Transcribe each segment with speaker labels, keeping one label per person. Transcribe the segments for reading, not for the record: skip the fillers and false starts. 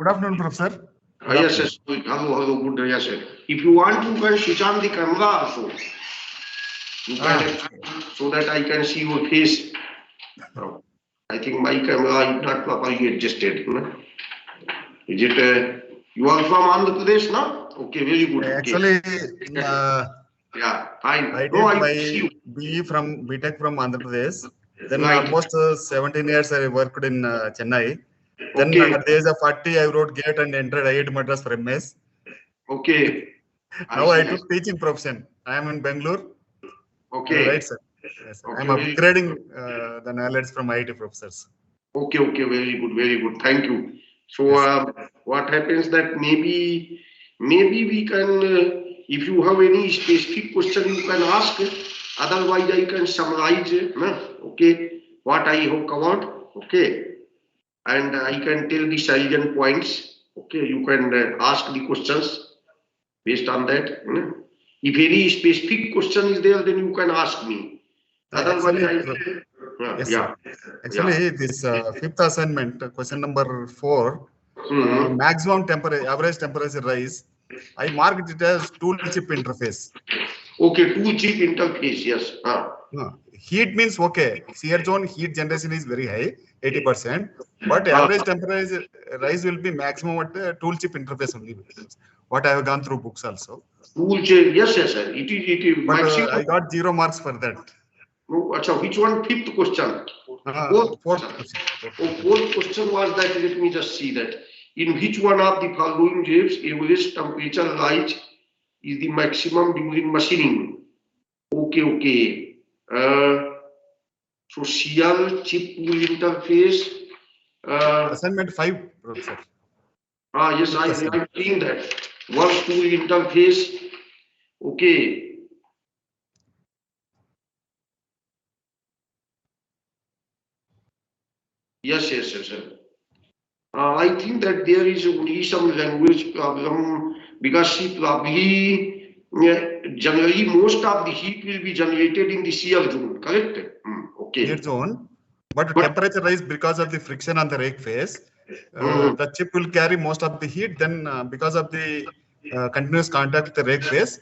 Speaker 1: Good afternoon, Professor.
Speaker 2: Yes, yes. Hello, good. Yes, sir. If you want, you can switch on the camera also. You can, so that I can see your face. I think my camera is not properly adjusted. No? Is it? You are from Andhra Pradesh, no? Okay, very good.
Speaker 1: Actually,
Speaker 2: yeah, fine.
Speaker 1: I did
Speaker 2: No,
Speaker 1: my BE from BTech from Andhra Pradesh. Then
Speaker 2: Right.
Speaker 1: almost 17 years I worked in Chennai. Then
Speaker 2: Okay.
Speaker 1: at the age of 40, I wrote GATE and entered IIT Madras for MS.
Speaker 2: Okay.
Speaker 1: Now I took teaching profession. I am in Bangalore.
Speaker 2: Okay.
Speaker 1: Right, sir. Yes, sir.
Speaker 2: Okay,
Speaker 1: I am upgrading the knowledge from IIT professors.
Speaker 2: Okay, okay, very good, very good. Thank you. So, what happens that maybe we can, if you have any specific question, you can ask. Otherwise, I can summarize. Okay, what I have covered. Okay, and I can tell the salient points. Okay, you can ask the questions based on that. If any specific question is there, then you can ask me. Otherwise,
Speaker 1: Actually, this fifth assignment, question number 4, maximum temperature, average temperature rise, I marked it as tool chip interface.
Speaker 2: Okay, tool chip interface, yes.
Speaker 1: Heat means okay. Shear zone heat generation is very high, 80%. But average temperature rise will be maximum at the tool chip interface only. What I have gone through books also.
Speaker 2: Tool chip, yes, yes, sir. It is
Speaker 1: but
Speaker 2: maximum.
Speaker 1: I got 0 marks for that.
Speaker 2: No, which one? Fifth question.
Speaker 1: Fourth question.
Speaker 2: Fourth question was that, let me just see that. In which one of the following shapes average temperature rise is the maximum during machining? Okay, okay. So shear chip tool interface.
Speaker 1: Assignment 5, Professor.
Speaker 2: Yes, I'm seeing that. Work tool interface. Okay. Yes, yes, yes, sir. I think that there is only some language problem because see, probably generally most of the heat will be generated in the shear zone, correct? Okay.
Speaker 1: Shear zone, but temperature rise because of the friction on the rake face. The chip will carry most of the heat. Then because of the continuous contact with the rake face,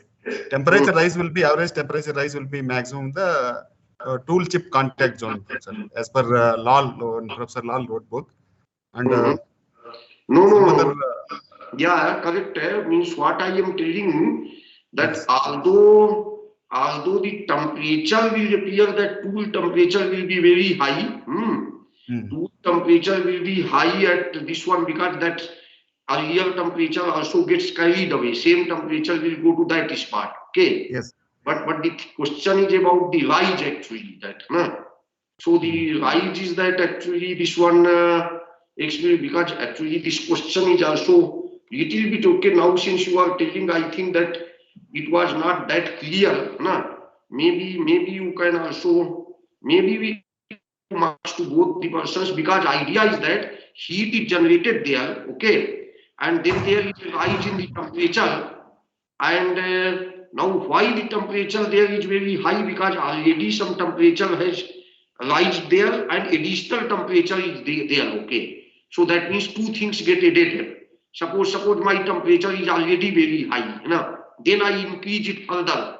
Speaker 1: temperature rise will be average temperature rise will be maximum the tool chip contact zone, Professor, as per Professor Lal notebook. And
Speaker 2: no. Yeah, correct. Means what I am telling that although the temperature will appear that tool temperature will be very high, tool temperature will be high at this one because that earlier temperature also gets carried away. Same temperature will go to that spot. Okay.
Speaker 1: Yes.
Speaker 2: But the question is about the rise actually. That so the rise is that actually this one actually because actually this question is also little bit okay now since you are telling. I think that it was not that clear. Maybe you can also we marks to both the persons because idea is that heat is generated there, okay, and then there is a rise in the temperature, and now why the temperature there is very high because already some temperature has rise there and additional temperature is there, okay. So that means two things get added here. Suppose my temperature is already very high, then I increase it further.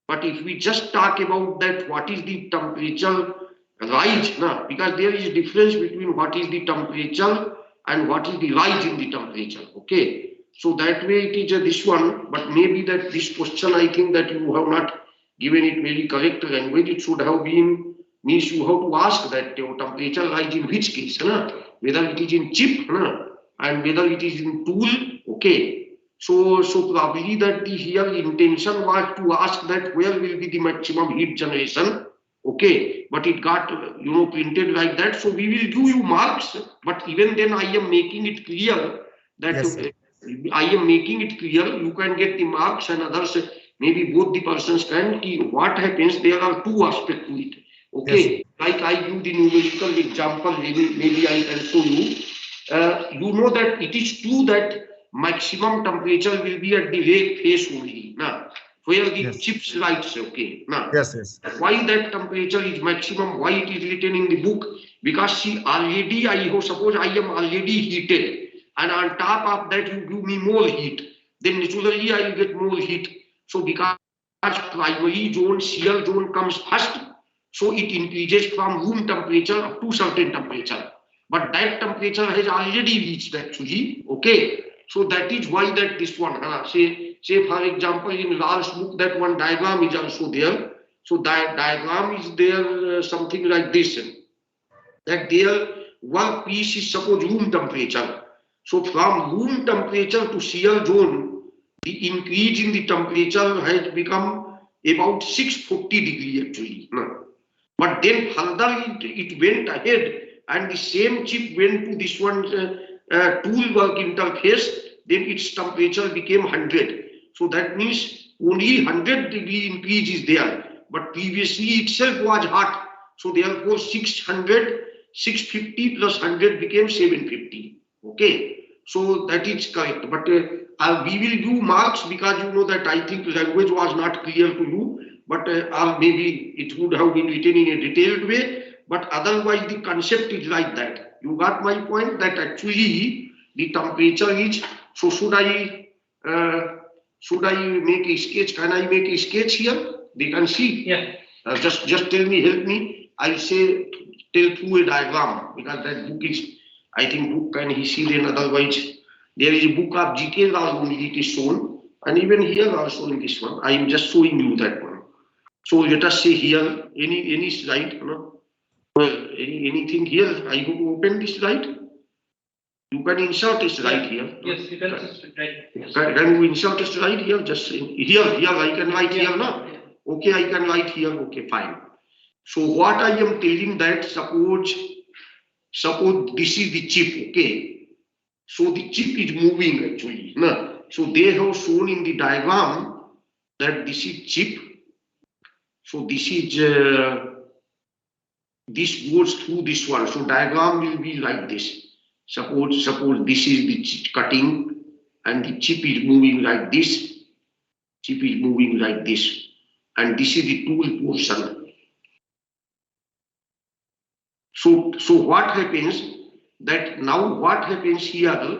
Speaker 2: But if we just talk about that, what is the temperature rise? Because there is a difference between what is the temperature and what is the rise in the temperature. Okay, so that way it is this one. But maybe that this question, I think that you have not given it very correct language. It should have been means you have to ask that your temperature rise in which case, whether it is in chip and whether it is in tool. Okay. So probably that the here intention was to ask that where will be the maximum heat generation, okay, but it got printed like that. So we will give you marks, but even then I am making it clear that you can get the marks and others maybe both the persons can. What happens? There are two aspects to it, okay. Yes. Like I give the numerical example, maybe I can show you. You know that it is true that maximum temperature will be at the rake face only, where the chips lights, okay.
Speaker 1: Yes.
Speaker 2: Why that temperature is maximum? Why it is written in the book? Because see, already suppose I am already heated. and on top of that you give me more heat, then naturally I will get more heat. So because primary zone, shear zone comes first, so it increases from room temperature up to certain temperature. But that temperature has already reached actually, okay? So that is why that this one, say for example in Ralph's book that one diagram is also there. So that diagram is there something like this, that their workpiece is suppose room temperature. So from room temperature to shear zone, the increase in the temperature has become about 640 degree actually. But then further it went ahead and the same chip went to this one tool work interface, then its temperature became 100. So that means only 100 degree increase is there, but previously itself was hot. So therefore 600, 650 plus 100 became 750. Okay, so that is correct. But we will do marks because you know that I think language was not clear to you. But or maybe it would have been written in a detailed way, but otherwise the concept is like that. You got my point that actually the temperature is, so should I make a sketch? Can I make a sketch here? They can see.
Speaker 3: Yeah.
Speaker 2: Just tell me, help me. I say tell through a diagram because that book is, I think book can he see then otherwise there is a book of GK only it is shown, and even here also in this one I am just showing you that one. So let us say here any slide, anything here. I hope you open this slide. You can insert a slide here.
Speaker 3: Yes, you can right.
Speaker 2: Can you insert a slide here? Just here I can write here, no? Okay, I can write here. Okay, fine. So what I am telling that suppose this is the chip. Okay, so the chip is moving actually. No? So they have shown in the diagram that this is chip. So this is this goes through this one. So diagram will be like this. Suppose this is the cutting and the chip is moving like this. Chip is moving like this, and this is the tool portion. So what happens that now what happens here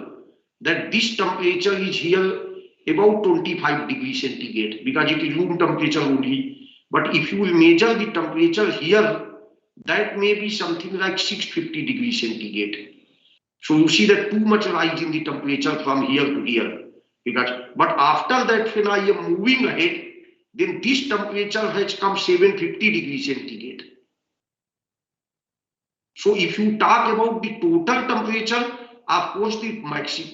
Speaker 2: that this temperature is here about 25 degrees centigrade because it is room temperature only. But if you will measure the temperature here, that may be something like 650 degrees centigrade. So you see that too much rise in the temperature from here to here. But after that, when I am moving ahead, then this temperature has come 750 degrees centigrade. So if you talk about the total temperature, of course the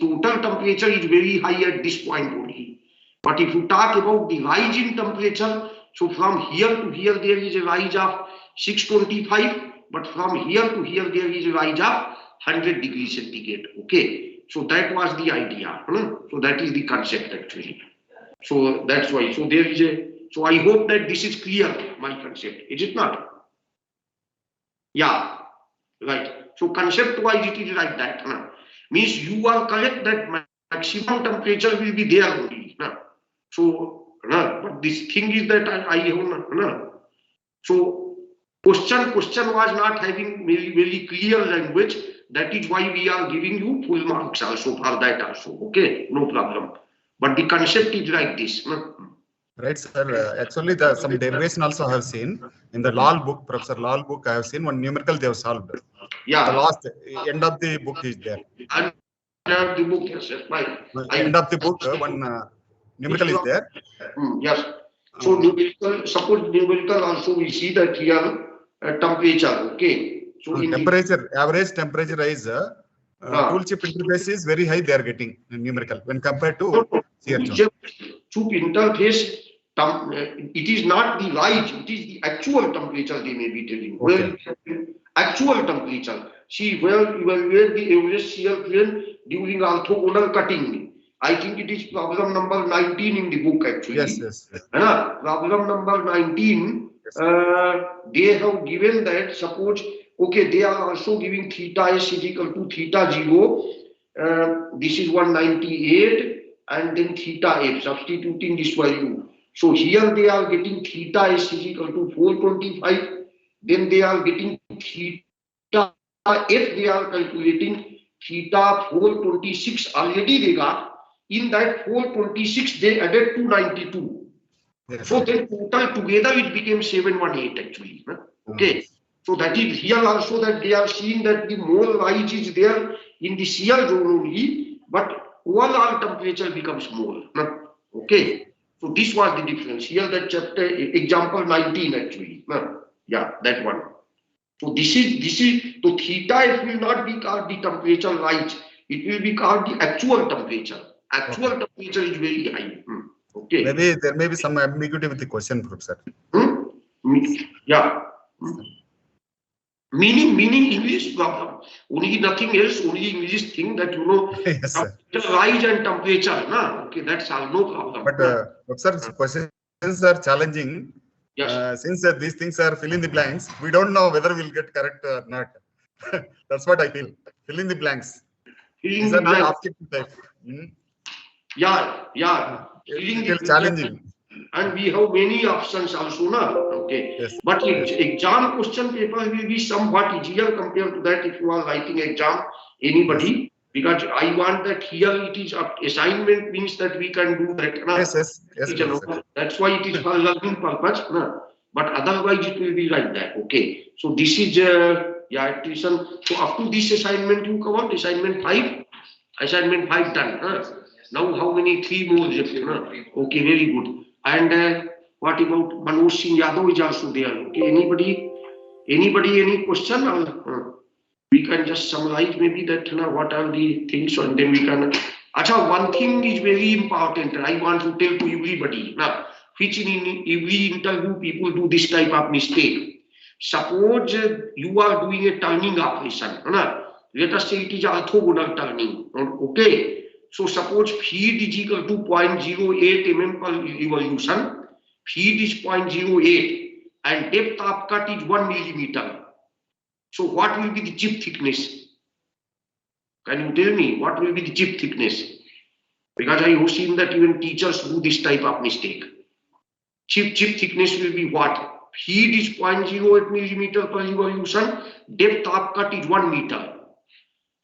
Speaker 2: total temperature is very high at this point only. But if you talk about the rise in temperature, so from here to here there is a rise of 625, but from here to here there is a rise of 100 degrees centigrade. Okay, so that was the idea. So that is the concept actually. So that's why. So there is a. So I hope that this is clear. My concept, is it not? Yeah, right. So concept-wise it is like that. Means you are correct that maximum temperature will be there only. So. But this thing is that I have so question was not having very clear language. That is why we are giving you full marks also for that also. Okay, no problem. But the concept is like this.
Speaker 1: Right, sir. Actually, some derivation also I have seen in the Lal book, Professor Lal book. I have seen one numerical they have solved.
Speaker 2: Yeah.
Speaker 1: The last end of the book is there.
Speaker 2: End of the book, yes, right.
Speaker 1: End of the book, one numerical is there.
Speaker 2: Yes. So numerical, suppose numerical also we see that here temperature. Okay. So
Speaker 1: temperature, average temperature rise. Tool chip interface is very high. They are getting numerical when compared to
Speaker 2: chip interface. It is not the rise. It is the actual temperature they may be telling.
Speaker 1: Okay.
Speaker 2: Well, actual temperature. See where evaluate the average shear strain during orthogonal cutting. I think it is problem number 19 in the book actually.
Speaker 1: Yes.
Speaker 2: Problem number 19. Yes. They have given that suppose. Okay, they are also giving theta s is equal to theta 0. This is 198 and then theta f, substituting this value. So here they are getting theta s is equal to 425. Then they are getting theta f, they are calculating theta 426 already they got. In that 426 they added 292.
Speaker 1: Yes.
Speaker 2: So then total together it became 718 actually. Okay. So that is here also that they are seeing that the more rise is there in the shear zone only, but overall temperature becomes more. Okay. So this was the difference. Here that chapter example 19 actually. Yeah, that one. So this is so theta it will not be called the temperature rise. It will be called the actual temperature. Actual temperature is very high. Okay.
Speaker 1: Maybe there may be some ambiguity with the question, Professor.
Speaker 2: Yeah. Meaning English problem. Only nothing else, only English thing that
Speaker 1: Yes, sir.
Speaker 2: rise and temperature. Okay, that's all, no problem.
Speaker 1: But Professor, questions are challenging.
Speaker 2: Yes.
Speaker 1: Since these things are fill in the blanks, we don't know whether we'll get correct or not. That's what I feel. Fill in the blanks. These are not objective type.
Speaker 2: Yeah.
Speaker 1: It's challenging.
Speaker 2: And we have many options also, okay.
Speaker 1: Yes.
Speaker 2: But exam question paper will be somewhat easier compared to that if you are writing exam, anybody. Yes. Because I want that here it is assignment means that we can do that.
Speaker 1: Yes.
Speaker 2: That's why it is for learning purpose. But otherwise it will be like that. Okay. So this is tuition. So up to this assignment you covered, assignment 5. Assignment 5 done. Now how many? 3 more. Okay, very good. And what about Manoj Singh Yadav is also there. Okay, anybody, any question? We can just summarize maybe that what are the things, and then we can. Acha, one thing is very important. I want to tell to everybody. Now, which in every interview people do this type of mistake. Suppose you are doing a turning operation. Let us say it is orthogonal turning. Okay. So suppose feed is equal to 0.08 mm per revolution. Feed is 0.08 and depth of cut is 1 millimeter. So what will be the chip thickness? Can you tell me what will be the chip thickness? Because I have seen that even teachers do this type of mistake. Chip thickness will be what? Feed is 0.08 millimeter per revolution. Depth of cut is 1 meter.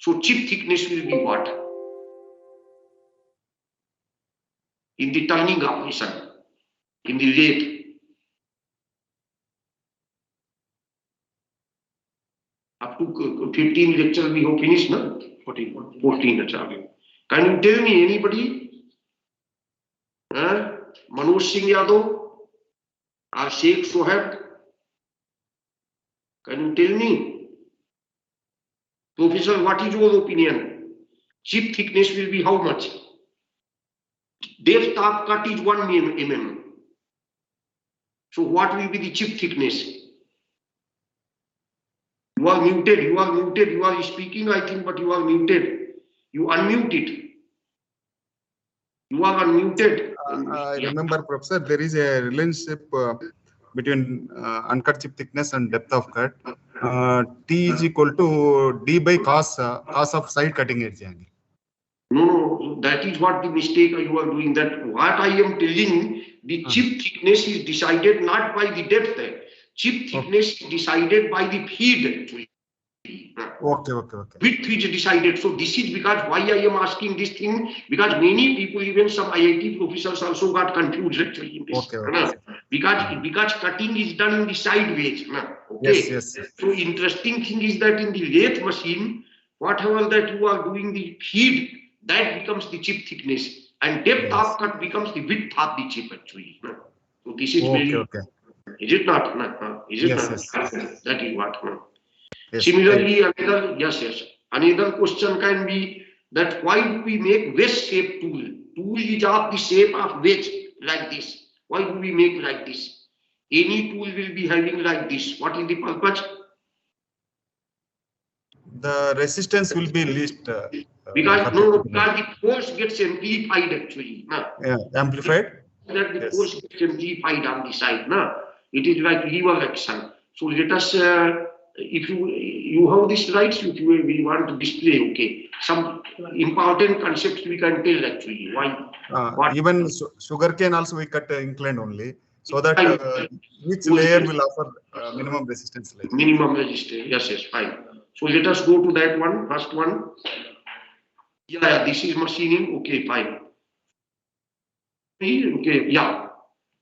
Speaker 2: So chip thickness will be what? In the turning operation, in the lathe. Up to 15 lecture we have finished, no? 14 lecture. Can you tell me anybody? Manoj Singh Yadav or Sheikh Sohaib? Can you tell me? Professor, what is your opinion? Chip thickness will be how much? Depth of cut is 1 mm. So what will be the chip thickness? You are muted, you are speaking, I think, but you are muted. You unmute it. You are unmuted.
Speaker 1: I remember, Professor, there is a relationship between uncut chip thickness and depth of cut. T is equal to D by cos of side cutting edge.
Speaker 2: No, that is what the mistake you are doing. That what I am telling, the chip thickness is decided not by the depth. Chip thickness is decided by the feed actually.
Speaker 1: Okay.
Speaker 2: Width is decided. So this is because why I am asking this thing, because many people, even some IIT professors also got confused actually in this. Because cutting is done in the sideways. Okay.
Speaker 1: Yes.
Speaker 2: So interesting thing is that in the lathe machine, whatever that you are doing the feed, that becomes the chip thickness, and depth of cut becomes the width of the chip actually. So this is very.
Speaker 1: Okay.
Speaker 2: Is it not? Is it not?
Speaker 1: Yes.
Speaker 2: That is what.
Speaker 1: Yes,
Speaker 2: similarly, another question can be that why do we make wedge shape tool? Tool is of the shape of wedge like this. Why do we make like this? Any tool will be having like this. What is the purpose?
Speaker 1: The resistance will be least.
Speaker 2: Because the force gets amplified actually.
Speaker 1: Amplified?
Speaker 2: That the force gets amplified on the side. It is like lever action. So let us, if you have this rights, if we want to display, okay, some important concepts we can tell actually. Why?
Speaker 1: Even sugarcane also we cut inclined only, so that each layer will offer minimum resistance layer.
Speaker 2: Minimum resistance, yes, fine. So let us go to that one, first one. Yeah, this is machining. Okay, fine. Okay, yeah.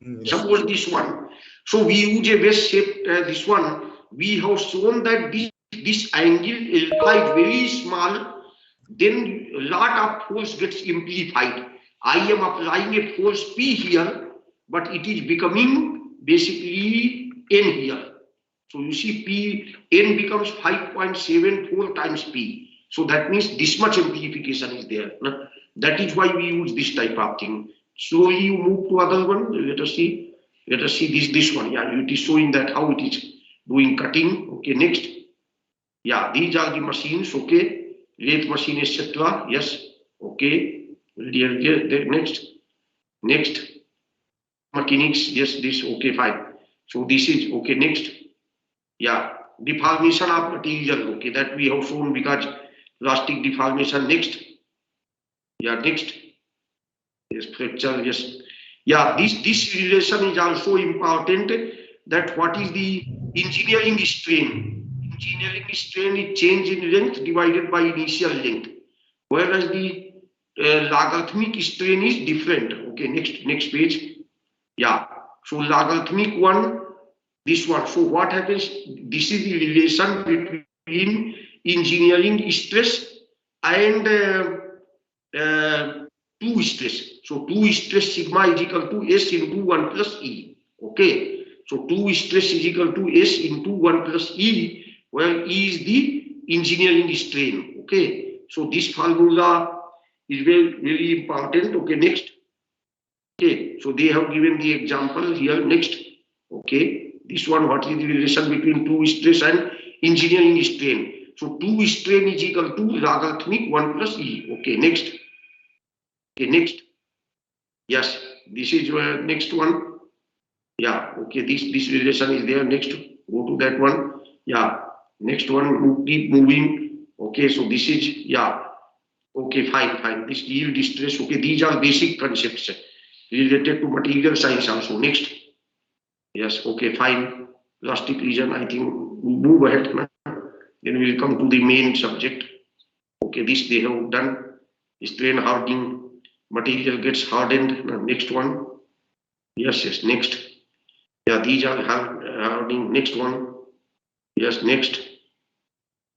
Speaker 1: Yes.
Speaker 2: Suppose this one. So we use a base shape. This one we have shown that this angle is very small. Then lot of force gets amplified. I am applying a force P here, but it is becoming basically N here. So you see P, N becomes 5.74 times P. So that means this much amplification is there. That is why we use this type of thing. Slowly you move to other one. Let us see. Let us see this one. Yeah, it is showing that how it is doing cutting. Okay, next. Yeah, these are the machines. Okay, lathe machine, etc. Yes. Okay. Next. Mechanics. Yes, this. Okay, fine. So this is okay. Next. Yeah, deformation of material. Okay, that we have shown because plastic deformation. Next. Yeah, next. Yes, fracture. Yes. Yeah, this relation is also important. That what is the engineering strain? Engineering strain is change in length divided by initial length, whereas the logarithmic strain is different. Okay, next page. Yeah, so logarithmic one, this one. So what happens? This is the relation between engineering stress and 2 stress. So 2 stress sigma is equal to S into 1 plus E. Okay. So 2 stress is equal to S into 1 plus E, where E is the engineering strain. Okay. So this formula is very important. Okay. Next. Okay. So they have given the example here. Next. Okay. This one, what is the relation between 2 stress and engineering strain? So 2 strain is equal to logarithmic 1 plus E. Okay. Next. Okay, next. Yes, this is your next one. Yeah, okay, this relation is there. Next, go to that one. Yeah, next one, keep moving. Okay, so this is, yeah, okay, fine. This yield stress, okay, these are basic concepts related to material science also. Next. Yes, okay, fine. Plastic region, I think we move ahead. Then we'll come to the main subject. Okay, this they have done. Strain hardening. Material gets hardened. Next one. Yes, next. Yeah, these are hardening. Next one. Yes, next.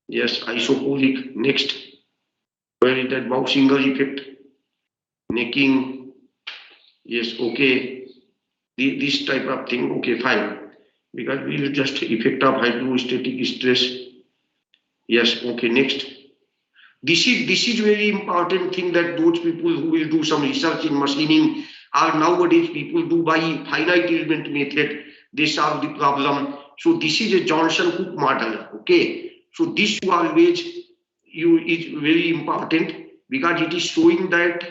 Speaker 2: Yes, isoporic. Next. Where is that Bausinger effect? Necking. Yes, okay. This type of thing. Okay, fine. Because we will just effect of hydrostatic stress. Yes, okay, next. This is very important thing that those people who will do some research in machining or nowadays people do by finite element method, they solve the problem. So this is a Johnson-Cook model. Okay. So this always is very important because it is showing that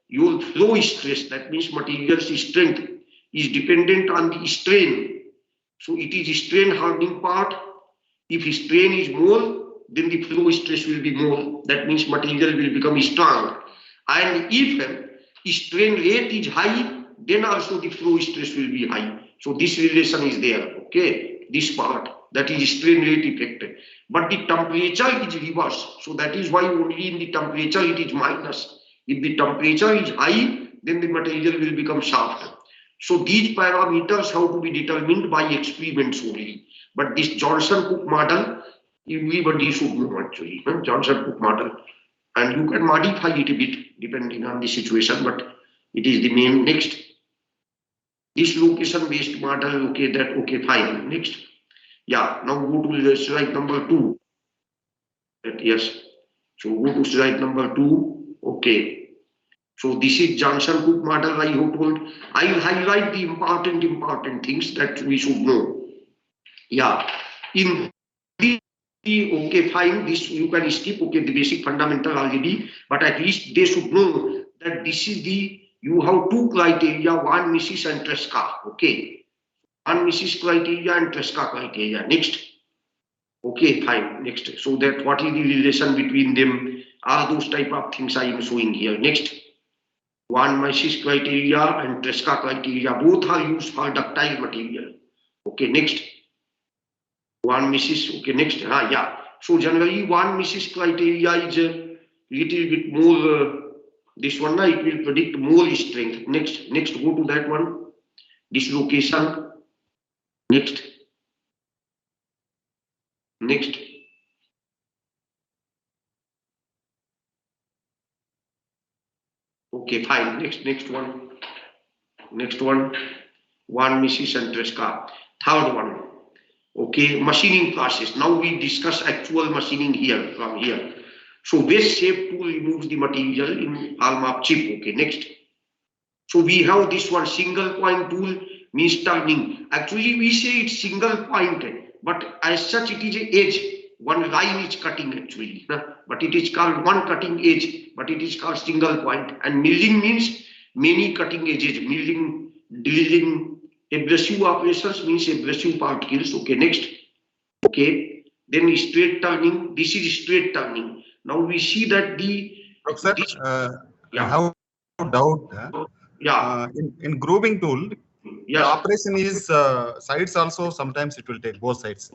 Speaker 2: your flow stress, that means material's strength, is dependent on the strain. So it is strain hardening part. If strain is more, then the flow stress will be more. That means material will become strong. And if strain rate is high, then also the flow stress will be high. So this relation is there. Okay, this part, that is strain rate effect. But the temperature is reverse. So that is why only in the temperature it is minus. If the temperature is high, then the material will become soft. So these parameters have to be determined by experiments only. But this Johnson-Cook model, everybody should know actually, Johnson-Cook model. And you can modify it a bit depending on the situation, but it is the main. Next. This location-based model, okay, that, okay, fine. Next. Yeah, now go to the slide number 2. Yes. So go to slide number 2. Okay. So this is Johnson-Cook model I have told. I will highlight the important things that we should know. Yeah. In the, okay, fine, this you can skip, okay, the basic fundamental already, but at least they should know that this is the, you have 2 criteria, one Mises and Tresca, okay. One Mises criteria and Tresca criteria. Next. Okay, fine, next. So that what is the relation between them, all those type of things I am showing here. Next. One Mises criteria and Tresca criteria, both are used for ductile material. Okay, next. One Mises, okay, next. Yeah. So generally one Mises criteria is little bit more this one, it will predict more strength. Next, go to that one. Dislocation. Next. Okay, fine. Next one. One misses and Tresca. Third one. Okay, machining process. Now we discuss actual machining here from here. So base shape tool removes the material in Almap chip. Okay, next. So we have this one single point tool means turning. Actually, we say it's single point, but as such it is a edge. One line is cutting actually, but it is called one cutting edge, but it is called single point. And milling means many cutting edges. Milling, drilling, abrasive operations means abrasive particles. Okay, next. Okay, then straight turning. This is straight turning. Now we see that
Speaker 1: Professor, I have no doubt. In grooving tool, the operation is sides also. Sometimes it will take both sides.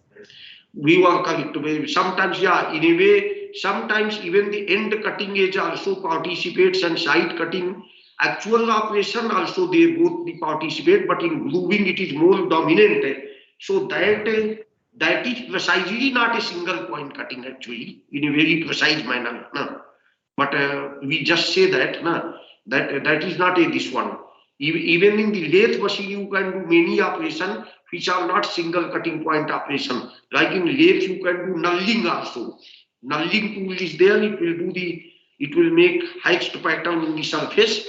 Speaker 2: We were correct. Sometimes, yeah, in a way, sometimes even the end cutting edge also participates and side cutting. Actual operation also they both participate, but in grooving it is more dominant. So that is precisely not a single point cutting actually in a very precise manner. But we just say that that is not this one. Even in the lathe machine, you can do many operations which are not single cutting point operation. Like in lathe, you can do nulling also. Nulling tool is there. It will make hexed pattern in the surface.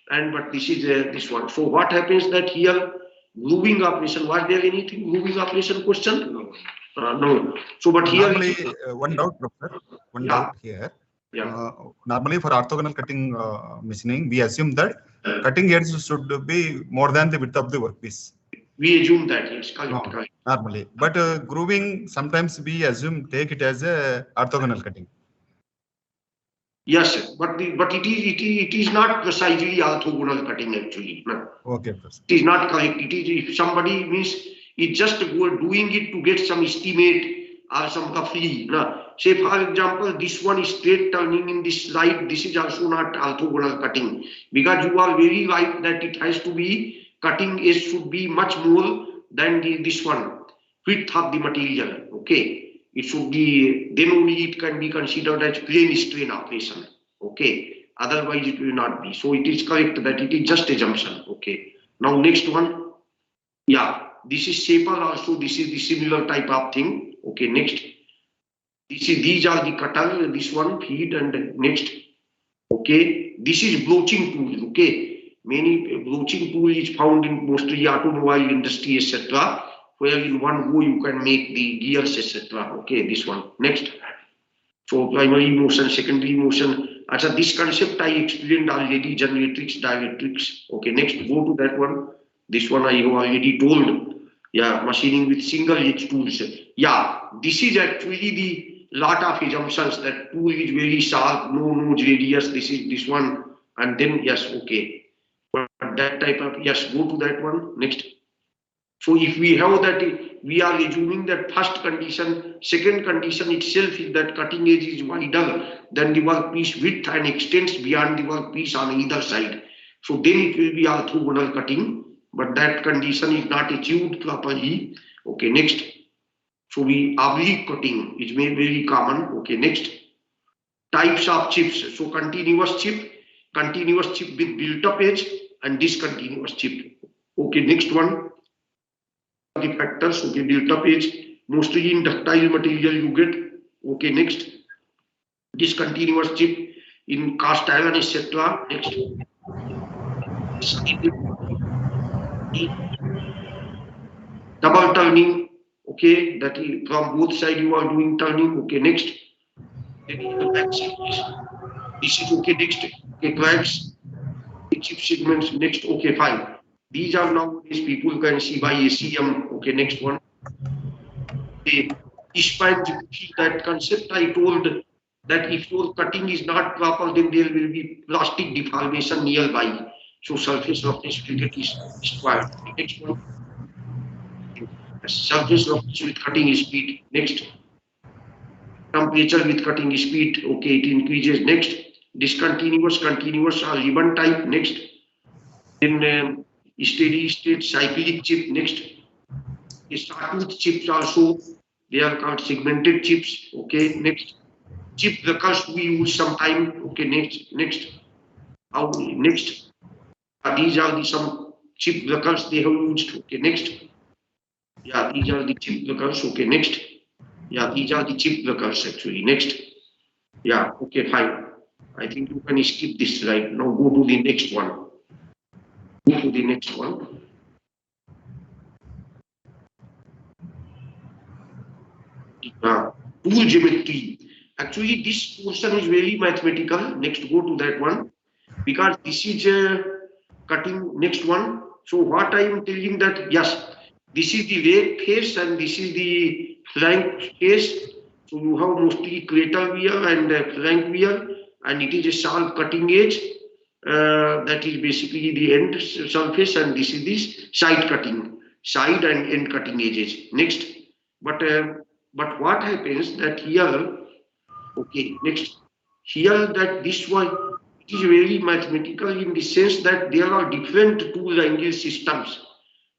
Speaker 2: But this is this one. So what happens that here grooving operation? Was there anything grooving operation question? No. So but here
Speaker 1: normally one doubt, Professor. One doubt here. Normally for orthogonal cutting machining, we assume that cutting edge should be more than the width of the workpiece.
Speaker 2: We assume that, yes, correct.
Speaker 1: Normally, but grooving sometimes we assume take it as a orthogonal cutting.
Speaker 2: Yes, but it is not precisely orthogonal cutting actually. No.
Speaker 1: Okay, Professor.
Speaker 2: It is not correct. It is if somebody means it just doing it to get some estimate or some roughly. No. Say for example, this one is straight turning in this slide. This is also not orthogonal cutting because you are very right that it has to be cutting edge should be much more than this one width of the material. Okay. It should be, then only it can be considered as plane strain operation. Okay. Otherwise it will not be. So it is correct that it is just assumption. Okay. Now next one. Yeah. This is shaper also. This is the similar type of thing. Okay. Next. These are the cutter. This one feed and next. Okay. This is broaching tool. Okay. Many broaching tool is found in mostly automobile industry, etc. Where in one go you can make the gears, etc. Okay, this one. Next. So primary motion, secondary motion. Achha, this concept I explained already, generatrix, dielectrics. Okay, next, go to that one. This one I have already told. Yeah, machining with single edge tools. Yeah, this is actually the lot of assumptions that tool is very sharp, no nose radius, this is this one. And then, yes, okay. But that type of, yes, go to that one. Next. So if we have that, we are assuming that first condition, second condition itself is that cutting edge is wider than the workpiece width and extends beyond the workpiece on either side. So then it will be orthogonal cutting, but that condition is not achieved properly. Okay, next. So we oblique cutting is very common. Okay, next. Types of chips. So continuous chip with built-up edge and discontinuous chip. Okay, next one. The factors, okay, built-up edge, mostly in ductile material you get. Okay, next. Discontinuous chip in cast iron, etc. Next. Double turning, okay, that is from both sides you are doing turning. Okay, next. This is okay, next. Okay, cracks, chip segments, next. Okay, fine. These are nowadays people can see by ACM. Okay, next one. Despite that concept, I told that if your cutting is not proper, then there will be plastic deformation nearby. So surface roughness will get destroyed. Next one. Surface roughness with cutting speed. Next. temperature with cutting speed, okay, it increases. Next, discontinuous, continuous or ribbon type. Next, then steady state cyclic chip. Next, sawtooth chips also, they are called segmented chips. Okay, next, chip recurs we use sometime. Okay, next, how next? These are the some chip recurs they have used. Okay, next. Yeah, these are the chip recurs. Okay, next. Yeah, these are the chip recurs actually. Next. Yeah, okay, fine. I think you can skip this slide. Now go to the next one. Go to the next one. Tool geometry. Actually, this portion is very mathematical. Next, go to that one. Because this is cutting. Next one. So what I am telling that, yes, this is the rake face and this is the flank face. So you have mostly crater wear and flank wear, and it is a sharp cutting edge. That is basically the end surface, and this is this side cutting, side and end cutting edges. Next, but what happens that here, okay, next, here that this one, it is very mathematical in the sense that there are different tool angle systems.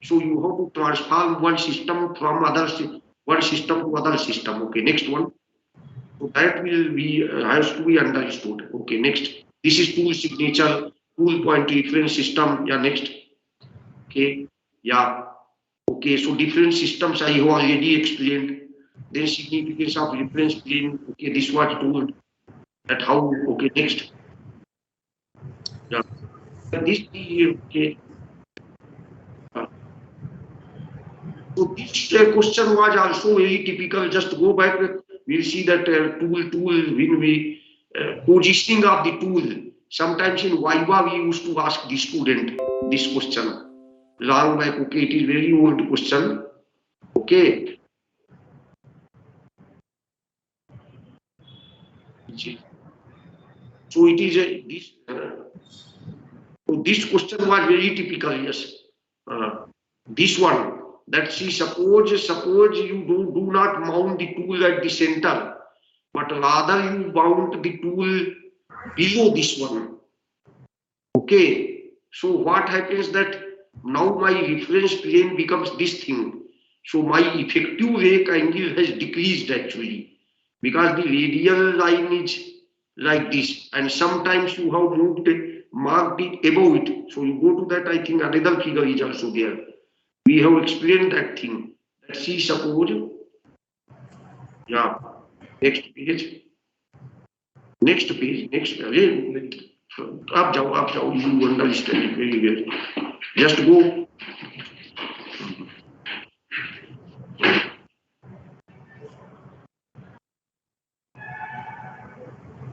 Speaker 2: So you have to transform one system from one system to other system. Okay, next one. So that will be has to be understood. Okay, next. This is tool signature, tool point reference system. Yeah, next. Okay, yeah. Okay, so different systems I have already explained. Then significance of reference plane. Okay, this was told that how. Okay, next. Yeah, this okay. So this question was also very typical. Just go back. We'll see that tool when we positioning of the tool. Sometimes in Viva we used to ask the student this question. Long back, okay, it is very old question. Okay. So it is this. So this question was very typical. Yes. This one. That see, suppose you do not mount the tool at the center, but rather you mount the tool below this one. Okay, so what happens that now my reference plane becomes this thing. So my effective rake angle has decreased actually, because the radial line is like this, and sometimes you have moved it, marked it above it. So you go to that, I think another figure is also there. We have explained that thing. Let's see, suppose, yeah, next page, next again, up jao, you understand it very well. Just go.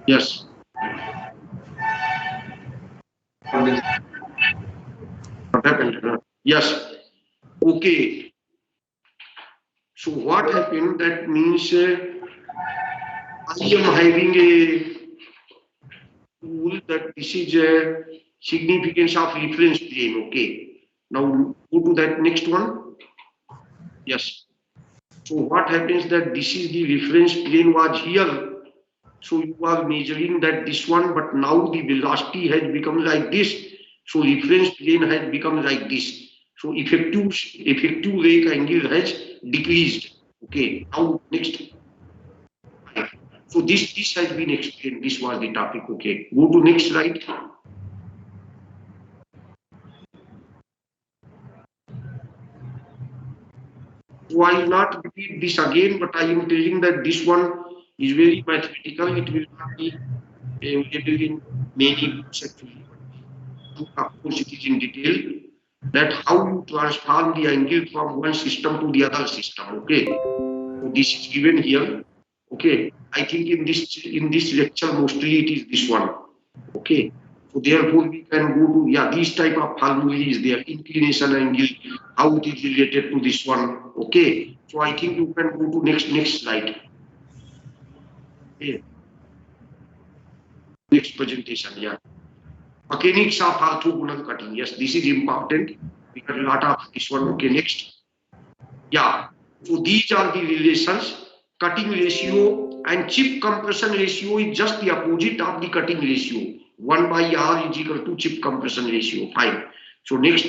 Speaker 2: Yes. What happened? Yes. Okay. So what happened? That means I am having a tool that this is a significance of reference plane. Okay. Now go to that next one. Yes. So what happens that this is the reference plane was here. So you are measuring that this one, but now the velocity has become like this. So reference plane has become like this. So effective rake angle has decreased. Okay. Now next. So this has been explained. This was the topic. Okay. Go to next slide. So I will not repeat this again, but I am telling that this one is very mathematical. It will not be available in many books actually. Of course, it is in detail that how you transform the angle from one system to the other system. Okay. So this is given here. Okay. I think in this lecture mostly it is this one. Okay. So therefore we can go to, yeah, this type of formula is there, inclination angle, how it is related to this one. Okay. So I think you can go to next slide. Okay. Next presentation, yeah. Mechanics of orthogonal cutting. Yes, this is important because a lot of this one. Okay, next. Yeah. So these are the relations cutting ratio, and chip compression ratio is just the opposite of the cutting ratio. 1 by R is equal to chip compression ratio. Fine. So next,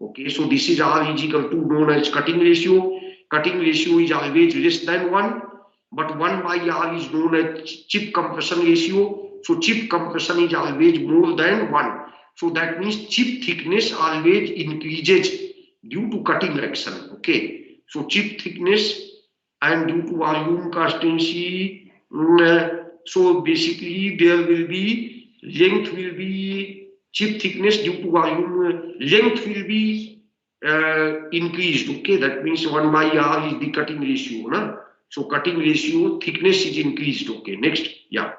Speaker 2: okay, so this is R is equal to known as cutting ratio. Cutting ratio is always less than 1, but 1 by R is known as chip compression ratio. So chip compression is always more than 1. So that means chip thickness always increases due to cutting action. Okay. So chip thickness and due to volume constancy, so basically there will be length will be chip thickness due to volume, length will be increased. Okay, that means 1 by R is the cutting ratio. No? So cutting ratio thickness is increased. Okay, next, yeah.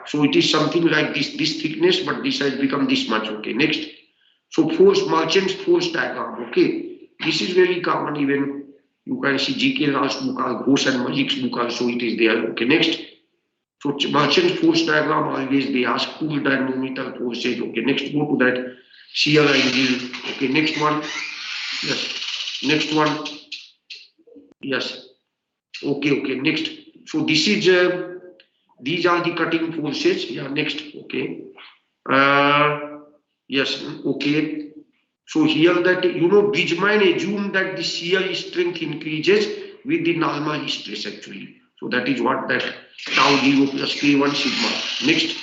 Speaker 2: So it is something like this thickness, but this has become this much. Okay, next. So force merchant force diagram. Okay, this is very common. Even you can see GK Ral's book, Ghosh and Malik's book also it is there. Okay, next. So merchant force diagram always they ask pool dynamometer forces. Okay, next go to that shear angle. Okay, next one. Yes, next one. Yes. Okay, okay, next. So this is these are the cutting forces. Yeah, next. Okay. Yes. Okay. So here that Bridgman assumed that the shear strength increases with the normal stress actually. So that is what that tau 0 plus K1 sigma. Next.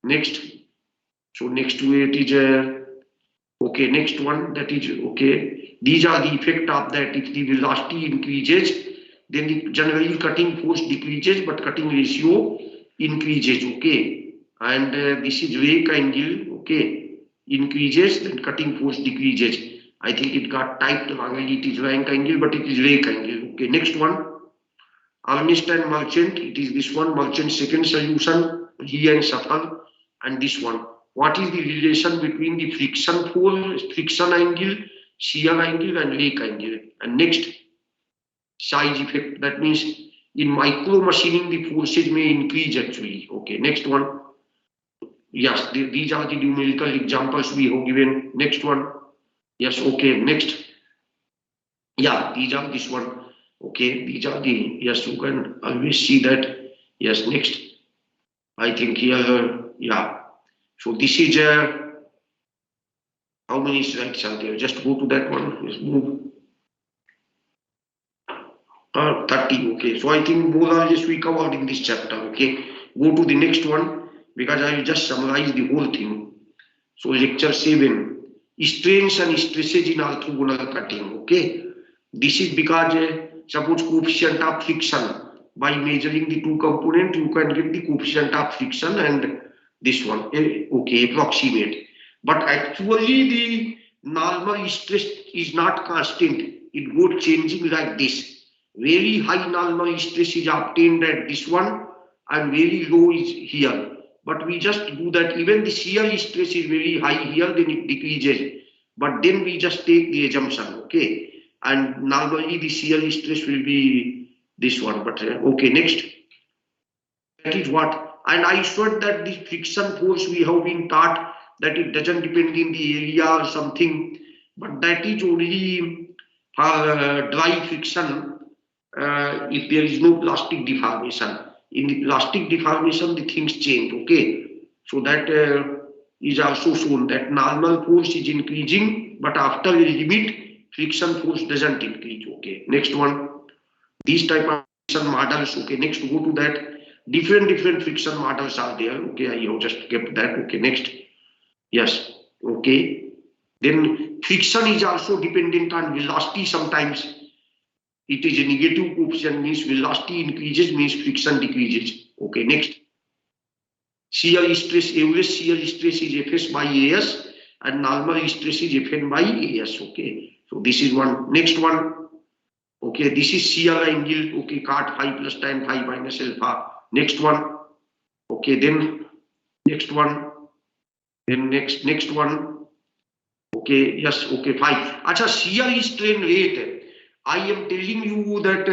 Speaker 2: Next. So next to it is okay. Next one that is okay. These are the effect of that. If the velocity increases, then the generally cutting force decreases, but cutting ratio increases. Okay. And this is rake angle. Okay. Increases, then cutting force decreases. I think it got typed wrongly. It is rank angle, but it is rake angle. Okay, next one. Ernest and Merchant. It is this one. Merchant second solution. He and Safal. And this one. What is the relation between the friction force, friction angle, shear angle, and rake angle? And next, size effect. That means in micro machining, the forces may increase actually. Okay, next one. Yes, these are the numerical examples we have given. Next one. Yes, okay, next. Yeah, these are this one. Okay, these are the, yes, you can always see that. Yes, next. I think here, yeah. So this is, how many slides are there? Just go to that one. Let's move. 30, okay. So I think more or less we covered in this chapter, okay. Go to the next one. Because I will just summarize the whole thing. So lecture 7, strains and stresses in orthogonal cutting. Okay, this is because suppose coefficient of friction by measuring the two components, you can get the coefficient of friction and this one. Okay, approximate. But actually the normal stress is not constant. It goes changing like this. Very high normal stress is obtained at this one, and very low is here. But we just do that. Even the shear stress is very high here, then it decreases. But then we just take the assumption, okay? And normally the shear stress will be this one. But okay, next. That is what. And I showed that the friction force we have been taught that it doesn't depend in the area or something. But that is only for dry friction if there is no plastic deformation. In the plastic deformation, the things change. Okay, so that is also shown that normal force is increasing, but after a limit, friction force doesn't increase. Okay, next one. These type of friction models. Okay, next go to that. Different friction models are there. Okay, I have just kept that. Okay, next. Yes. Okay. Then friction is also dependent on velocity sometimes. It is a negative coefficient, means velocity increases, means friction decreases. Okay, next. Shear stress, average shear stress is Fs by As, and normal stress is Fn by As. Okay, so this is one. Next one. Okay, this is shear angle. Okay, cot phi plus tan phi minus alpha. Next one. Okay, then next one. Then next one. Okay, yes. Okay, fine. Acha, shear strain rate. I am telling you that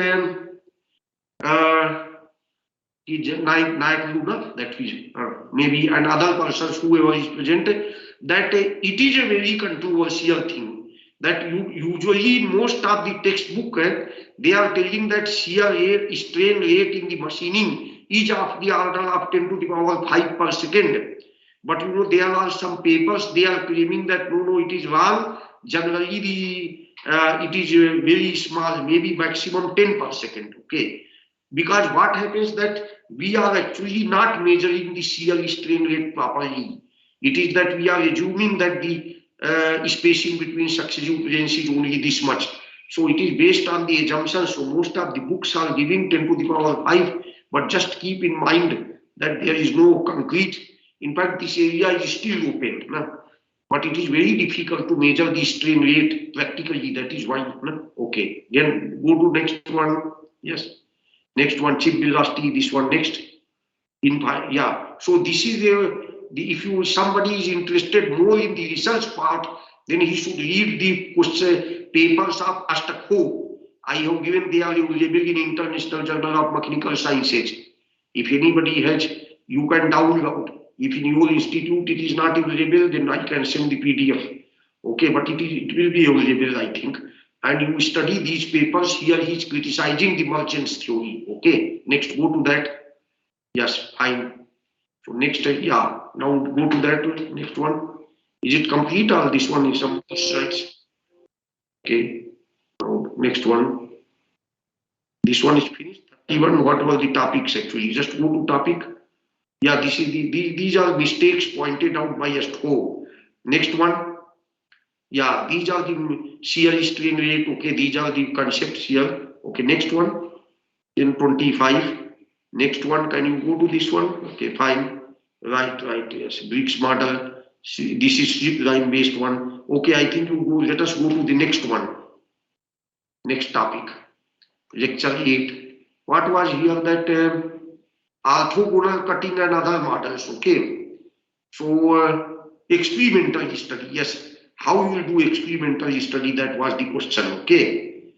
Speaker 2: that is maybe another person whoever is present, that it is a very controversial thing, that usually most of the textbook, they are telling that shear rate, strain rate in the machining is of the order of 10 to the power 5 per second. But you know, there are some papers, they are claiming that no, it is wrong. Generally, it is very small, maybe maximum 10 per second. Okay, because what happens that we are actually not measuring the shear strain rate properly. It is that we are assuming that the spacing between successive planes is only this much. So it is based on the assumption. So most of the books are giving 10 to the power 5, but just keep in mind that there is no concrete. In fact, this area is still open. But it is very difficult to measure the strain rate practically. That is why. Okay, then go to next one. Yes, next one, chip velocity. This one next. Yeah. So this is if somebody is interested more in the research part, then he should read the papers of Astakho. I have given they are available in International Journal of Mechanical Sciences. If anybody has, you can download. If in your institute it is not available, then I can send the PDF. Okay, but it will be available, I think. And you study these papers. Here he is criticizing the merchant's theory. Okay, next go to that. Yes, fine. So next, yeah, now go to that next one. Is it complete or this one is some slides? Okay, now next one. This one is finished. Even what were the topics actually? Just go to topic. Yeah, this is these are mistakes pointed out by Astho. Next one. Yeah, these are the shear strain rate. Okay, these are the concepts here. Okay, next one. In 25. Next one, can you go to this one? Okay, fine. Right, yes. Briggs model. This is strip line based one. Okay, I think you go. Let us go to the next one. Next topic. Lecture 8. What was here that orthogonal cutting and other models? Okay. So experimental study. Yes. How you will do experimental study? That was the question. Okay.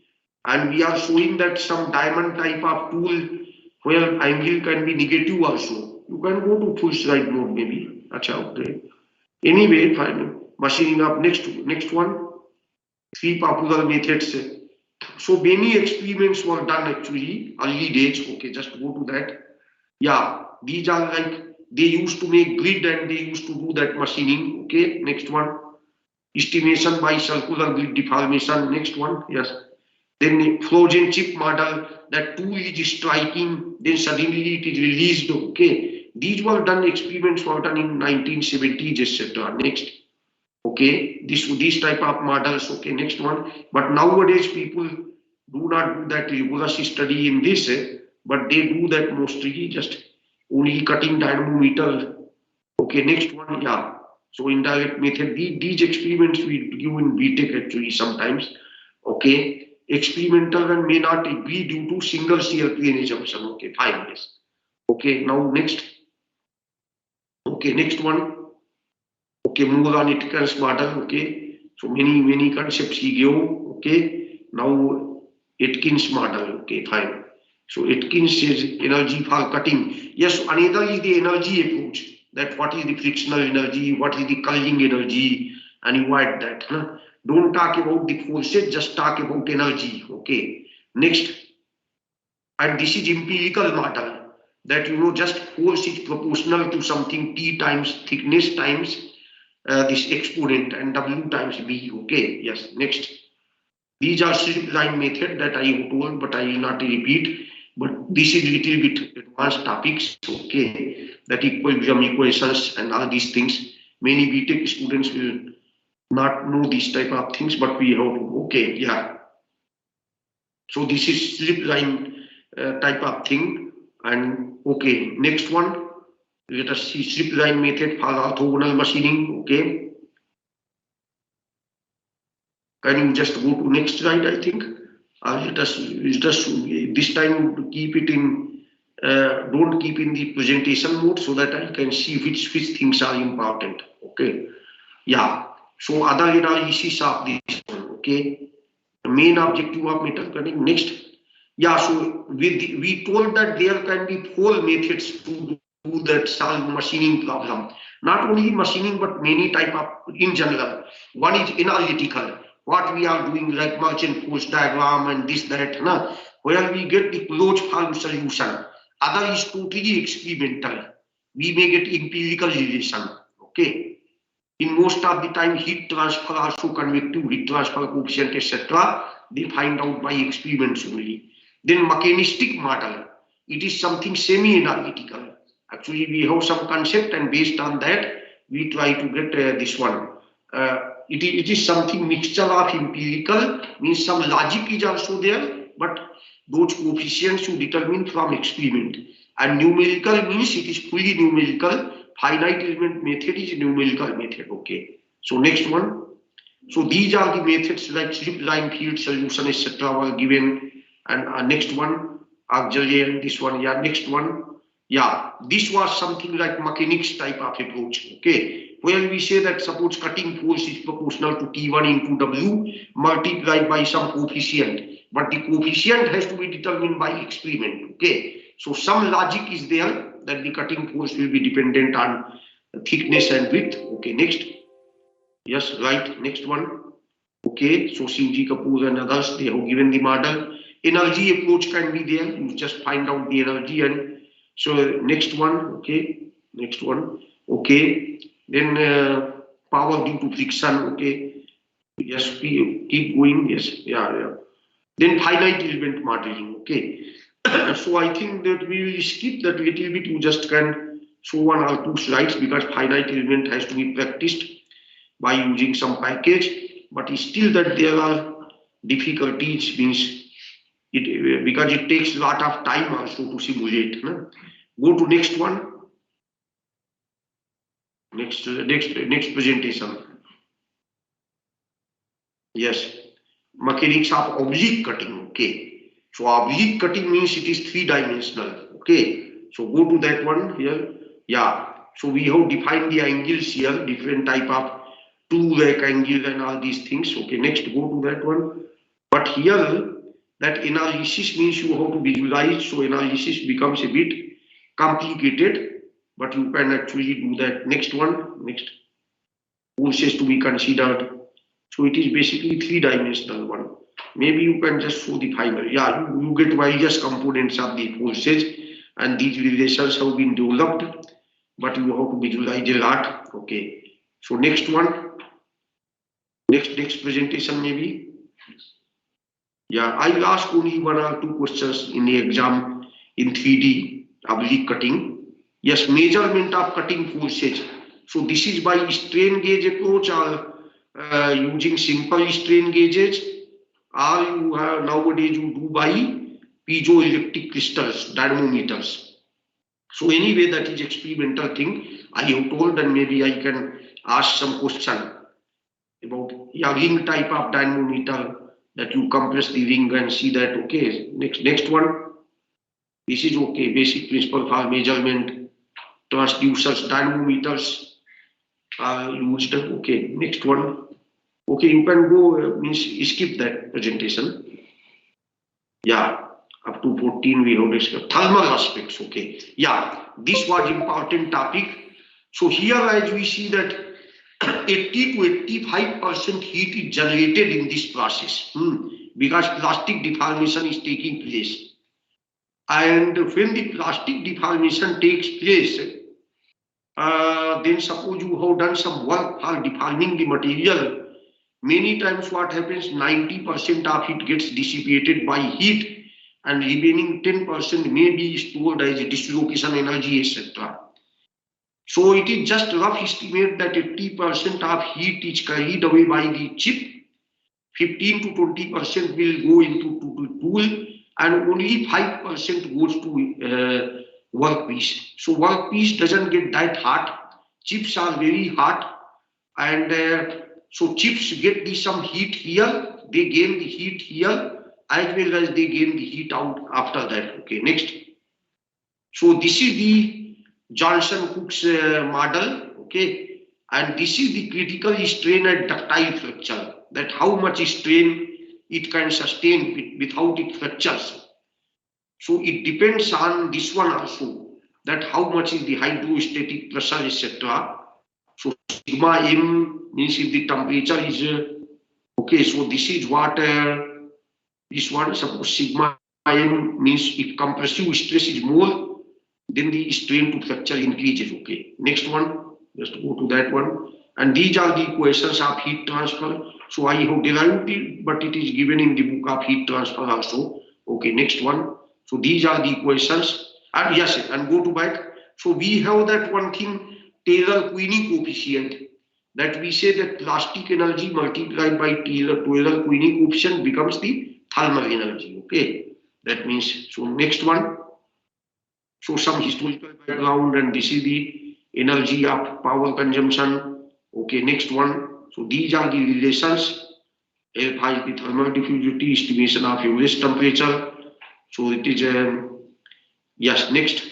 Speaker 2: And we are showing that some diamond type of tool where angle can be negative also. You can go to full slide mode maybe. Okay. Anyway, fine. Machining up next one. 3 popular methods. So many experiments were done actually early days. Okay, just go to that. Yeah, these are like they used to make grid and they used to do that machining. Okay, next one. Estimation by circular grid deformation. Next one. Yes. Then frozen chip model, that tool is striking, then suddenly it is released. Okay, these were done, experiments were done in 1970s, etc. Next, okay, these type of models. Okay, next one. But nowadays people do not do that rigorous study in this, but they do that mostly just only cutting dynamometer. Okay, next one. Yeah. So indirect method. These experiments we do in BTech actually sometimes. Okay. Experimental and may not be due to single shear plane assumption. Okay, fine. Yes. Okay, now next. Okay, next one. Okay, more on Aitken's model. Okay, so many concepts he gave. Okay, now Aitken's model. Okay, fine. So Aitken says energy for cutting. Yes, another is the energy approach. That what is the frictional energy, what is the culling energy, and you add that. Huh? Don't talk about the forces, just talk about energy. Okay. Next, and this is empirical model that just force is proportional to something T times thickness times this exponent and W times V. Okay. Yes. Next, these are strip line method that I have told, but I will not repeat. But this is little bit advanced topics. Okay. That equilibrium equations and all these things. Many BTech students will not know these type of things, but we have to. Okay, yeah. So this is strip line type of thing. And okay, next one. Let us see strip line method for orthogonal machining. Okay. Can you just go to next slide? I think. Let us this time keep it in. Don't keep in the presentation mode so that I can see which things are important. Okay. Yeah. So other analysis of this one, okay. The main objective of metal cutting. Next, yeah. So we told that there can be 4 methods to do that solve machining problem. Not only machining, but many type of in general. One is analytical. what we are doing, like merchant force diagram and this, that, na, where we get the closed form solution. Other is totally experimental. We may get empirical relation. Okay. In most of the time, heat transfer, also convective heat transfer coefficient, etc., they find out by experiments only. Then mechanistic model, it is something semi-analytical. Actually, we have some concept, and based on that, we try to get this one. It is something mixture of empirical, means some logic is also there, but those coefficients you determine from experiment. And numerical means it is fully numerical. Finite element method is numerical method. Okay. So next one. So these are the methods like strip line field solution, etc. were given. And next one, auxiliary, this one, yeah, next one. Yeah, this was something like mechanics type of approach. Okay. Where we say that suppose cutting force is proportional to T1 into W multiplied by some coefficient. But the coefficient has to be determined by experiment. Okay. So some logic is there that the cutting force will be dependent on thickness and width. Okay, next. Yes, right. Next one. Okay, so Shivji Kapoor and others, they have given the model. Energy approach can be there. You just find out the energy. And so next one. Okay, next one. Okay, then power due to friction. Okay, yes, keep going. Yes, yeah. Then finite element modeling. Okay. So I think that we will skip that little bit. You just can show one or two slides because finite element has to be practiced by using some package. But still that there are difficulties, means it because it takes a lot of time also to simulate. No? Go to next one. Next presentation. Yes, mechanics of oblique cutting. Okay. So oblique cutting means it is three-dimensional. Okay. So go to that one here. Yeah. So we have defined the angles here, different type of two-rack angle and all these things. Okay. Next, go to that one. But here, that analysis means you have to visualize. So analysis becomes a bit complicated, but you can actually do that. Next one. Next. Forces to be considered. So it is basically three-dimensional one. Maybe you can just show the final. Yeah, you get various components of the forces, and these relations have been developed, but you have to visualize a lot. Okay. So next one. Next presentation maybe. Yeah, I will ask only one or two questions in the exam in 3D oblique cutting. Yes, measurement of cutting forces. So this is by strain gauge approach or using simple strain gauges, or you have nowadays you do by piezoelectric crystals, dynamometers. So anyway, that is experimental thing I have told, and maybe I can ask some question about ring type of dynamometer that you compress the ring and see that. Okay, next one. This is okay, basic principle for measurement. Transducers, dynamometers are used. Okay, next one. Okay, you can go, means skip that presentation. Yeah, up to 14 we have discussed. Thermal aspects, okay. Yeah, this was important topic. So here as we see that 80 to 85% heat is generated in this process because plastic deformation is taking place. And when the plastic deformation takes place, then suppose you have done some work for deforming the material. Many times what happens, 90% of it gets dissipated by heat and remaining 10% may be stored as dislocation energy, etc. So it is just a rough estimate that 80% of heat is carried away by the chip, 15 to 20% will go into the tool, and only 5% goes to workpiece. So workpiece doesn't get that hot. Chips are very hot, and so chips get some heat here, they gain the heat here, as well as they gain the heat out after that. Okay, next. So this is the Johnson-Cook's model. Okay, and this is the critical strain at ductile fracture, that how much strain it can sustain without it fractures. So it depends on this one also, that how much is the hydrostatic pressure, etc. So sigma m means if the temperature is Okay, so this is what this one, suppose sigma m means if compressive stress is more, then the strain to fracture increases. Okay, next one, just go to that one. And these are the equations of heat transfer. So I have derived it, but it is given in the book of heat transfer also. Okay, next one. So these are the equations. And yes, and go to back. So we have that one thing, Taylor-Queenie coefficient, that we say that plastic energy multiplied by Taylor-Queenie coefficient becomes the thermal energy. Okay, that means, so next one. So some historical background, and this is the energy of power consumption. Okay, next one. So these are the relations. Alpha is the thermal diffusivity, estimation of average temperature. So it is yes, next.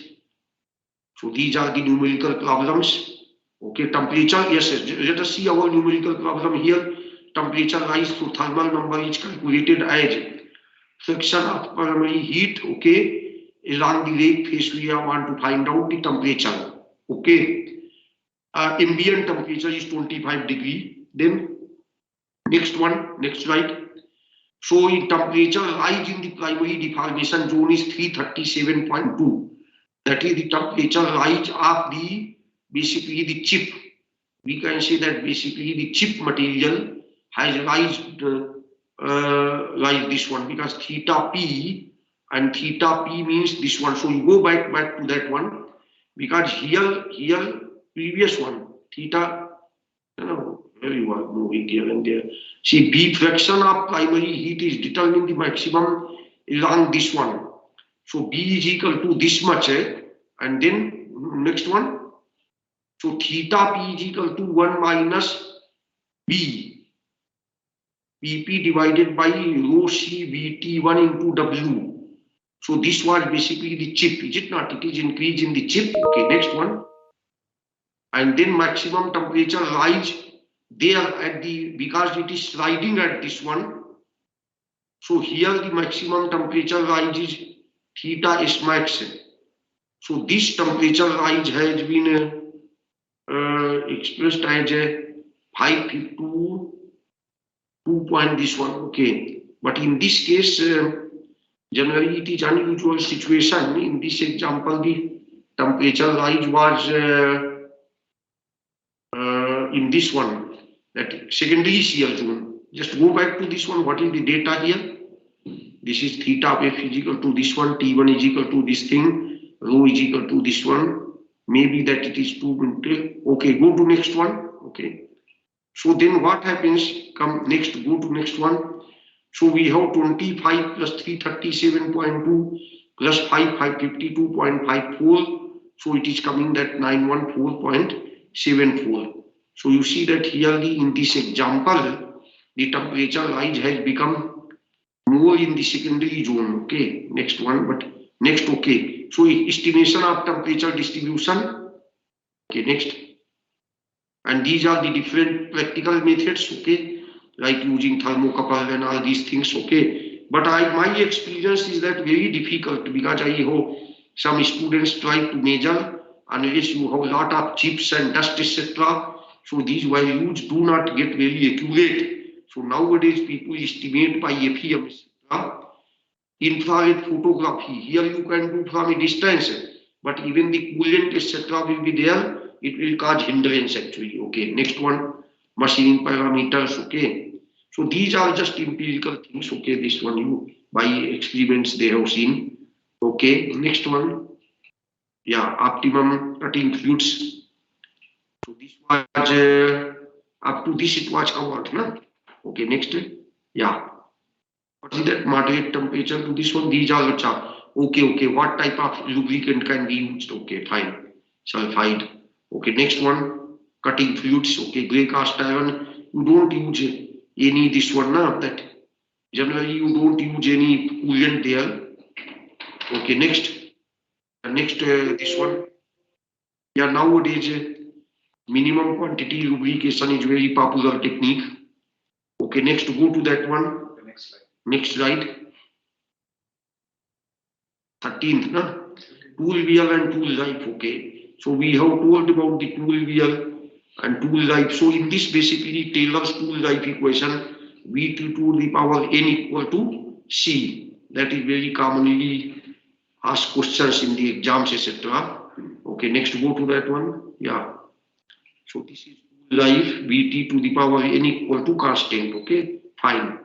Speaker 2: So these are the numerical problems. Okay, temperature, yes, let us see our numerical problem here. Temperature rise to thermal number is calculated as fraction of primary heat. Okay, along the rate phase we want to find out the temperature. Okay, ambient temperature is 25 degree. Then next one, next slide. So in temperature rise in the primary deformation zone is 337.2. That is the temperature rise of the basically the chip. We can say that basically the chip material has rised like this one, because theta p, and theta p means this one. So you go back to that one, because here previous one theta, where you are moving here and there. See, B fraction of primary heat is determined the maximum along this one. So B is equal to this much, and then next one. So theta P is equal to 1 minus B, Bp divided by rho C Vt1 into W. So this was basically the chip, is it not? It is increase in the chip. Okay, next one. And then maximum temperature rise there at the, because it is sliding at this one. So here the maximum temperature rise is theta S max. So this temperature rise has been expressed as a 552 point this one. Okay, but in this case generally it is unusual situation. In this example the temperature rise was in this one, that secondary shear zone. Just go back to this one. What is the data here? This is theta of F is equal to this one, T1 is equal to this thing, rho is equal to this one. Maybe that it is 2 minutes. Okay, go to next one. Okay. So then what happens? Come next, go to next one. So we have 25 plus 337.2 plus 552.54. So it is coming that 914.74. So you see that here in this example, the temperature rise has become more in the secondary zone. Okay, next one, but next, okay. So estimation of temperature distribution. Okay, next. And these are the different practical methods, okay, like using thermocouple and all these things, okay. But my experience is that very difficult, because I have some students try to measure, unless you have a lot of chips and dust, etc. So these values do not get very accurate. So nowadays people estimate by FEM, etc. Infrared photography, here you can do from a distance, but even the coolant, etc. will be there. It will cause hindrance actually. Okay, next one, machining parameters. Okay, so these are just empirical things. Okay, this one you by experiments they have seen. Okay, next one, yeah, optimum cutting fluids. So this was up to this it was covered, no? Okay, next, yeah. What is that moderate temperature to this one? These are the okay. What type of lubricant can be used? Okay, fine. Sulfide. Okay, next one, cutting fluids. Okay, grey cast iron. You don't use any this one, now that generally you don't use any coolant there. Okay, next, this one. Yeah, nowadays minimum quantity lubrication is very popular technique. Okay, next, go to that one.
Speaker 1: The next slide.
Speaker 2: Next slide. 13th, na? Tool wheel and tool life. Okay, so we have told about the tool wheel and tool life. So in this basically Taylor's tool life equation, Vt to the power n equal to c. That is very commonly asked questions in the exams, etc. Okay, next go to that one. Yeah. So this is life Vt to the power n equal to constant. Okay, fine.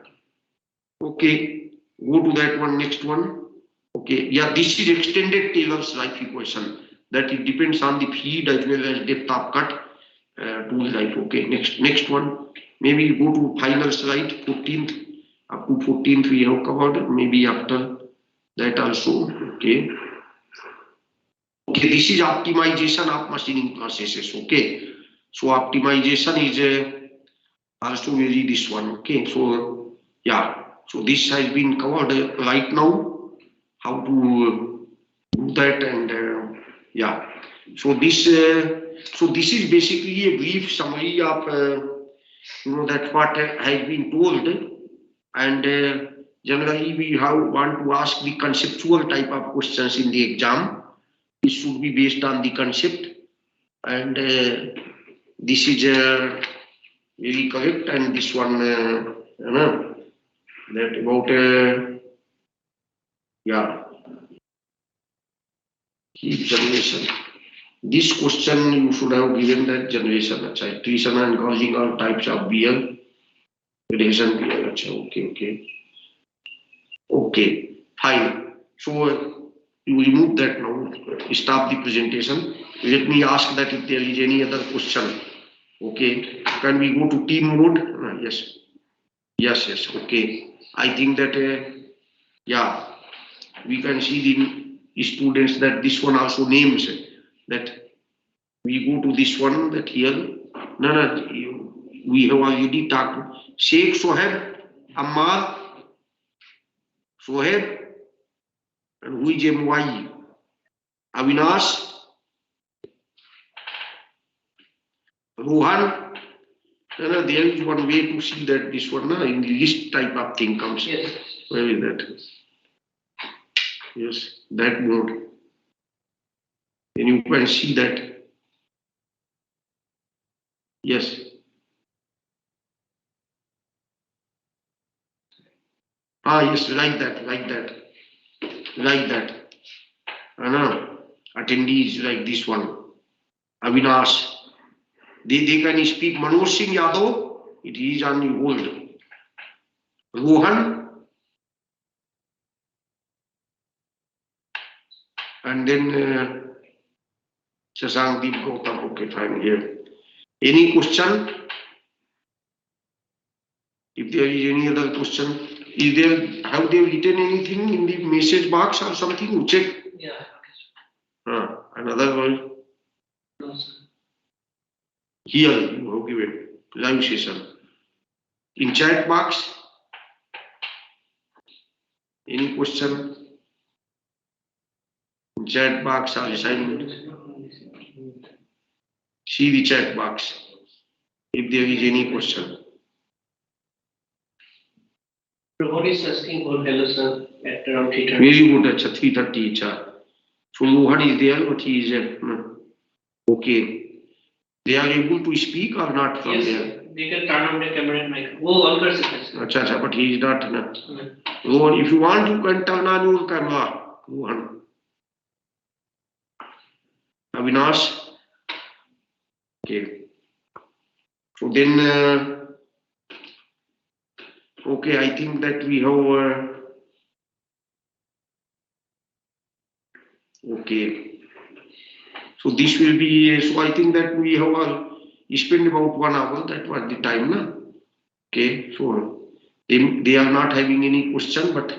Speaker 2: Okay, go to that one. Next one. Okay, yeah, this is extended Taylor's life equation. That it depends on the feed as well as depth of cut to life. Okay, next one. Maybe go to final slide 14th. Up to 14th we have covered. Maybe after that also. Okay. Okay, this is optimization of machining processes. Okay, so optimization is also very this one. Okay, so yeah, so this has been covered right now. How to do that, and yeah, so this is basically a brief summary of that what has been told, and generally we want to ask the conceptual type of questions in the exam. It should be based on the concept, and this is very correct, and this one that about yeah, heat generation. This question you should have given that generation. Attrition and causing all types of beer. Relation beer. Okay, fine. So you remove that now. Stop the presentation. Let me ask that if there is any other question. Okay, can we go to team mode? Yes. Okay, I think that yeah, we can see the students that this one also names that we go to this one that here. No, we have already talked. Sheikh Soheb, Ammar, Soheb, and who is MY? Avinash, Rohan. No, there is one way to see that this one in the list type of thing comes. Yes. Where is that? Yes, that mode. And you can see that. Yes. Yes, like that. Attendees like this one. Avinash. They can speak. Manoj Singh Yadav, it is on the hold. Rohan. And then Shashank Deep Gautam. Okay, fine here. Any question? If there is any other question, have they written anything in the message box or something? You check.
Speaker 3: Yeah.
Speaker 2: Another one.
Speaker 3: No, sir.
Speaker 2: Here you have given live session. In chat box, any question? In chat box or assignment? See the chat box if there is any question.
Speaker 3: What is asking for Hello at around 3:30?
Speaker 2: Very good, at 3:30. So Rohan is there, but he is okay. They are able to speak or not from
Speaker 3: yes,
Speaker 2: there?
Speaker 3: They can turn on the camera and mic. Oh, all person.
Speaker 2: But he is not. Rohan, if you want, you can turn on your camera. Rohan. Avinash. Okay. So then, okay, I think that we have. Okay. So this will be. So I think that we have spent about 1 hour. That was the time, na? Okay. So they are not having any question, but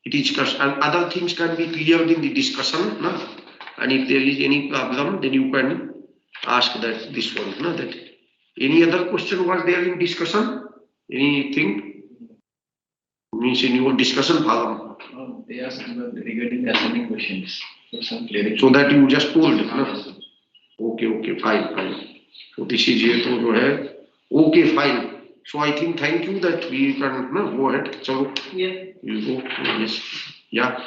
Speaker 2: it is and other things can be cleared in the discussion, na? And if there is any problem, then you can ask that this one, na? That any other question was there in discussion? Anything? Means in your discussion forum.
Speaker 4: They asked regarding the assigning questions.
Speaker 2: So that you just told. Okay, fine. So this is here. Okay, fine. So I think thank you that we can go ahead. So
Speaker 3: yeah.
Speaker 2: you go. Yes. Yeah.